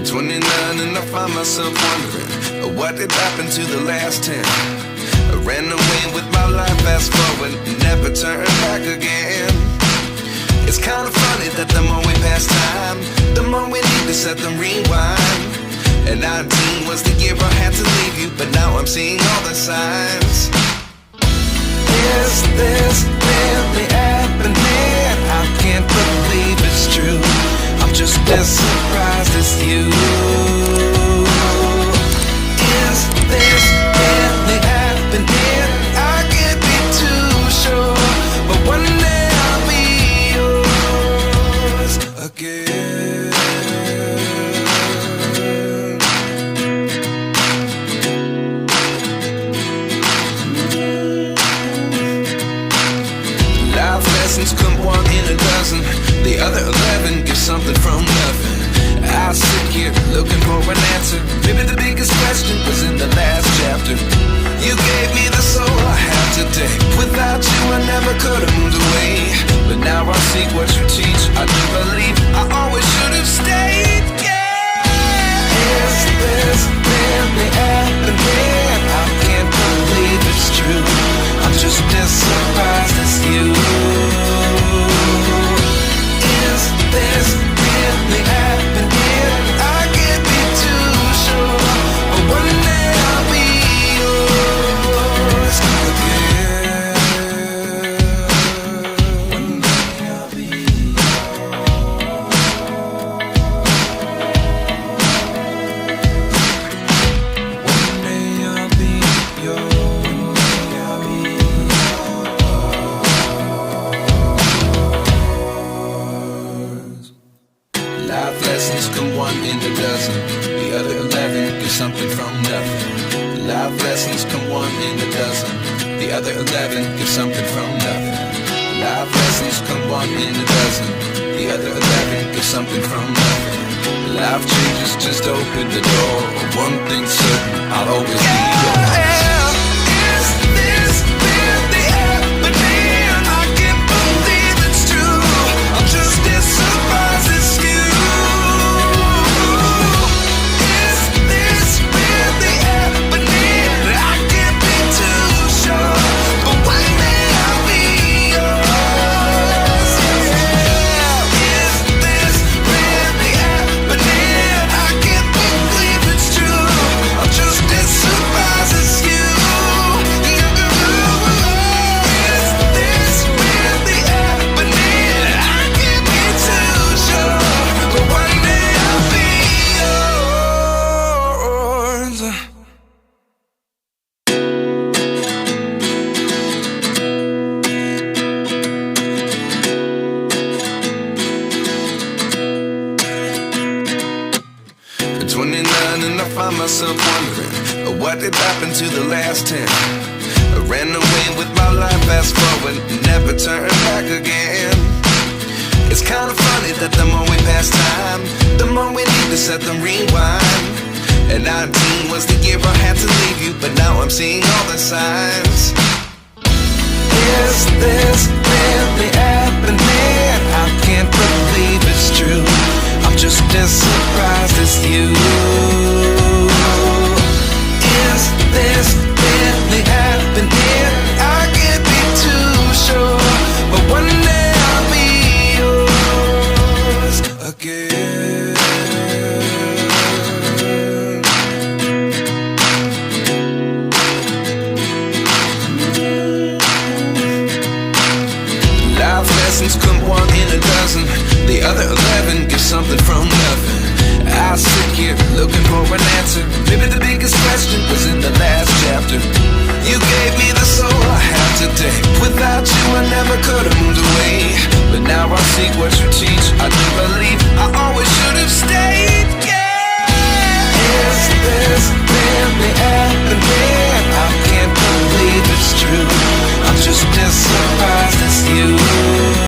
29 and I find myself wondering, what did happen to the last 10? I ran away with my life, fast forward, never turn back again. It's kind of funny that the more we pass time, the more we need to set them rewind. And 19 was the year I had to leave you, but now I'm seeing all the signs. Is this really happening? I can't believe it's true. I'm just as surprised as you. Is this really happening? I can't be too sure, but one day I'll be yours again. Life lessons come one in a dozen, the other 11 give something from nothing. I sit here looking for an answer. Maybe the biggest question was in the last chapter. You gave me the soul I have today. Without you I never could have moved away. But now I see what you teach. I do believe I always should have stayed. Yeah. Is this really happening? I can't believe it's true. I'm just as surprised as you. Is this really happening? I can't be too sure, but one day I'll be yours again. One day I'll be yours. One day I'll be yours. Life lessons come one in a dozen, the other 11 give something from nothing. Life lessons come one in a dozen, the other 11 give something from nothing. Life lessons come one in a dozen, the other 11 give something from nothing. Life changes, just open the door. One thing's certain, I'll always be yours. Is this really happening? I can't believe it's true. I'm just as surprised as you. Myself wondering, what did happen to the last 10? I ran away with my life, fast forward, never turn back again. It's kind of funny that the more we pass time, the more we need to set them rewind. And 19 was the year I had to leave you, but now I'm seeing all the signs. Is this really happening? I can't believe it's true. I'm just as surprised as you. Is this really happening? I can't be too sure, but one day I'll be yours again. Life lessons come one in a dozen, the other 11 give something from nothing. I sit here looking for an answer. Maybe the biggest question was in the last chapter. You gave me the soul I have today. Without you I never could have moved away. But now I see what you teach. I do believe